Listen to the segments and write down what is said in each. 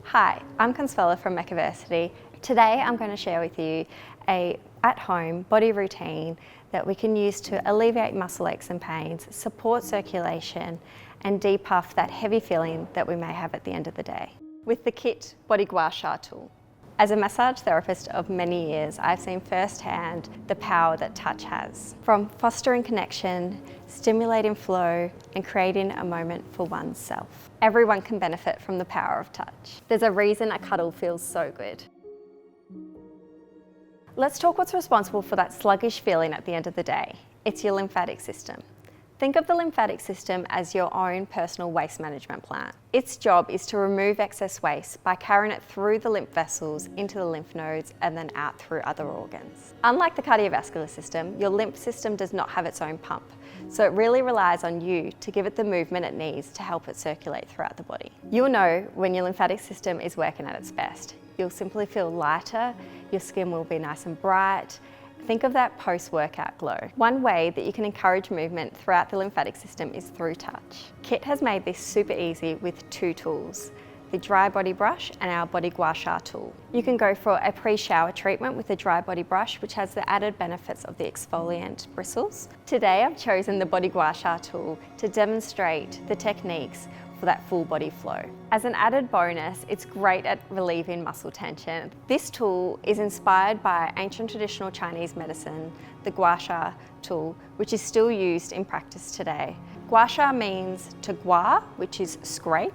Hi, I'm Consuella from MECCAversity. Today I'm going to share with you a at-home body routine that we can use to alleviate muscle aches and pains, support circulation and depuff that heavy feeling that we may have at the end of the day with the KIT Body Gua Sha tool. As a massage therapist of many years, I've seen firsthand the power that touch has. From fostering connection, stimulating flow, and creating a moment for oneself. Everyone can benefit from the power of touch. There's a reason a cuddle feels so good. Let's talk what's responsible for that sluggish feeling at the end of the day. It's your lymphatic system. Think of the lymphatic system as your own personal waste management plant. Its job is to remove excess waste by carrying it through the lymph vessels into the lymph nodes and then out through other organs. Unlike the cardiovascular system, your lymph system does not have its own pump, so it really relies on you to give it the movement it needs to help it circulate throughout the body. You'll know when your lymphatic system is working at its best. You'll simply feel lighter, your skin will be nice and bright. Think of that post-workout glow. One way that you can encourage movement throughout the lymphatic system is through touch. KIT has made this super easy with two tools, the dry body brush and our Body Gua Sha tool. You can go for a pre-shower treatment with the dry body brush, which has the added benefits of the exfoliant bristles. Today I've chosen the Body Gua Sha tool to demonstrate the techniques for that full body flow. As an added bonus, it's great at relieving muscle tension. This tool is inspired by ancient traditional Chinese medicine, the Gua Sha tool, which is still used in practice today. Gua Sha means to gua, which is scrape,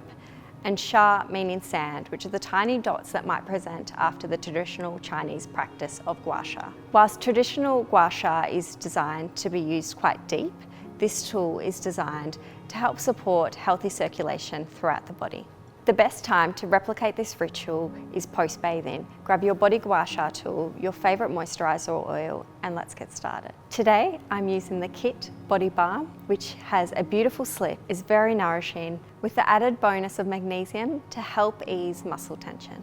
and sha meaning sand, which are the tiny dots that might present after the traditional Chinese practice of gua sha. Whilst traditional gua sha is designed to be used quite deep, this tool is designed to help support healthy circulation throughout the body. The best time to replicate this ritual is post-bathing. Grab your Body Gua Sha tool, your favourite moisturiser or oil, and let's get started. Today I'm using the KIT Body Balm, which has a beautiful slip, is very nourishing, with the added bonus of magnesium to help ease muscle tension.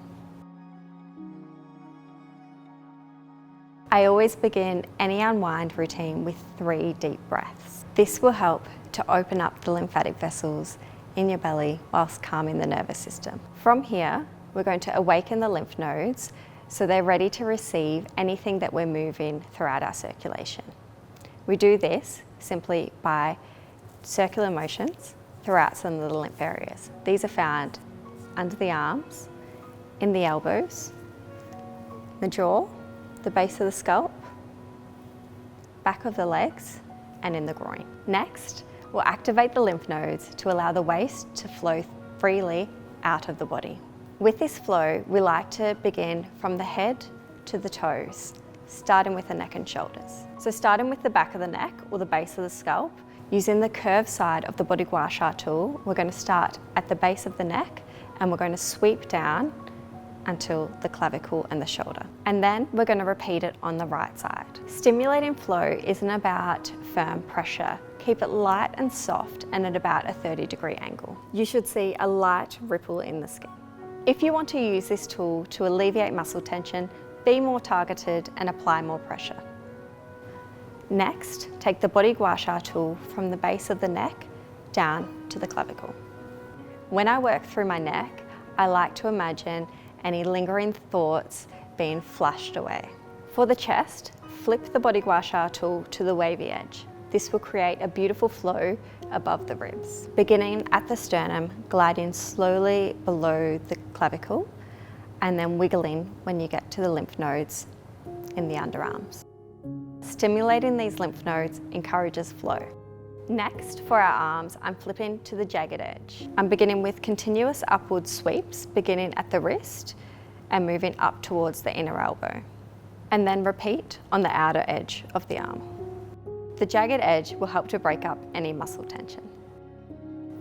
I always begin any unwind routine with 3 deep breaths. This will help to open up the lymphatic vessels in your belly whilst calming the nervous system. From here, we're going to awaken the lymph nodes so they're ready to receive anything that we're moving throughout our circulation. We do this simply by circular motions throughout some of the lymph areas. These are found under the arms, in the elbows, the jaw, the base of the scalp, back of the legs, and in the groin. Next, we'll activate the lymph nodes to allow the waste to flow freely out of the body. With this flow, we like to begin from the head to the toes, starting with the neck and shoulders. So starting with the back of the neck or the base of the scalp, using the curved side of the Body Gua Sha tool, we're going to start at the base of the neck and we're going to sweep down until the clavicle and the shoulder. And then we're going to repeat it on the right side. Stimulating flow isn't about firm pressure. Keep it light and soft and at about a 30-degree angle. You should see a light ripple in the skin. If you want to use this tool to alleviate muscle tension, be more targeted and apply more pressure. Next, take the Body Gua Sha tool from the base of the neck down to the clavicle. When I work through my neck, I like to imagine any lingering thoughts being flushed away. For the chest, flip the Body Gua Sha tool to the wavy edge. This will create a beautiful flow above the ribs. Beginning at the sternum, gliding slowly below the clavicle, and then wiggling when you get to the lymph nodes in the underarms. Stimulating these lymph nodes encourages flow. Next, for our arms, I'm flipping to the jagged edge. I'm beginning with continuous upward sweeps, beginning at the wrist and moving up towards the inner elbow. And then repeat on the outer edge of the arm. The jagged edge will help to break up any muscle tension.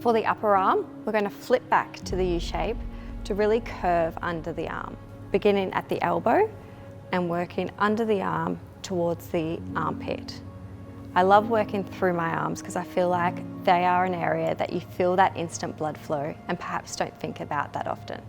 For the upper arm, we're going to flip back to the U shape to really curve under the arm, beginning at the elbow and working under the arm towards the armpit. I love working through my arms because I feel like they are an area that you feel that instant blood flow and perhaps don't think about that often.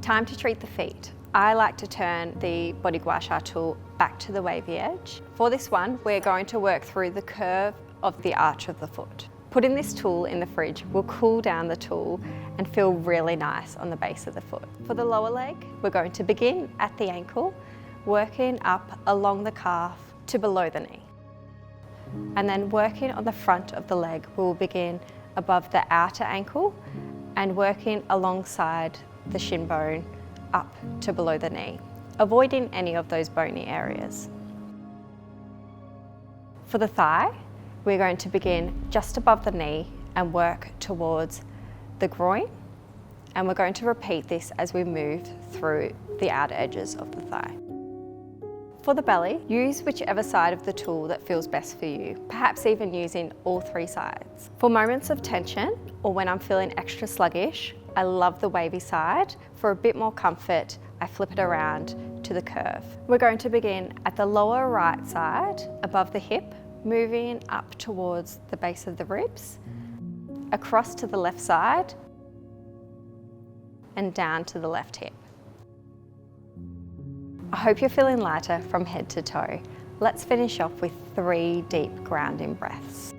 Time to treat the feet. I like to turn the Body Gua Sha tool back to the wavy edge. For this one, we're going to work through the curve of the arch of the foot. Putting this tool in the fridge will cool down the tool and feel really nice on the base of the foot. For the lower leg, we're going to begin at the ankle, working up along the calf to below the knee. And then working on the front of the leg, we'll begin above the outer ankle and working alongside the shin bone up to below the knee, avoiding any of those bony areas. For the thigh, we're going to begin just above the knee and work towards the groin, and we're going to repeat this as we move through the outer edges of the thigh. For the belly, use whichever side of the tool that feels best for you, perhaps even using all three sides. For moments of tension or when I'm feeling extra sluggish, I love the wavy side. For a bit more comfort, I flip it around to the curve. We're going to begin at the lower right side, above the hip, moving up towards the base of the ribs, across to the left side, and down to the left hip. I hope you're feeling lighter from head to toe. Let's finish off with 3 deep grounding breaths.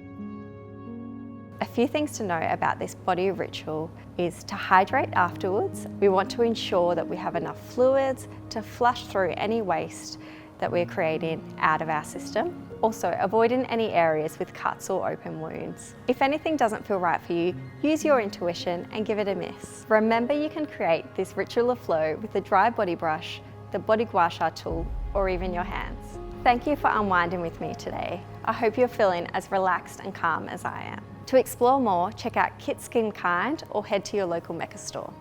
A few things to know about this body ritual is to hydrate afterwards. We want to ensure that we have enough fluids to flush through any waste that we're creating out of our system. Also, avoiding any areas with cuts or open wounds. If anything doesn't feel right for you, use your intuition and give it a miss. Remember, you can create this ritual of flow with a dry body brush, the body Gua Sha tool, or even your hands. Thank you for unwinding with me today. I hope you're feeling as relaxed and calm as I am. To explore more, check out Kit Skin Kind or head to your local Mecca store.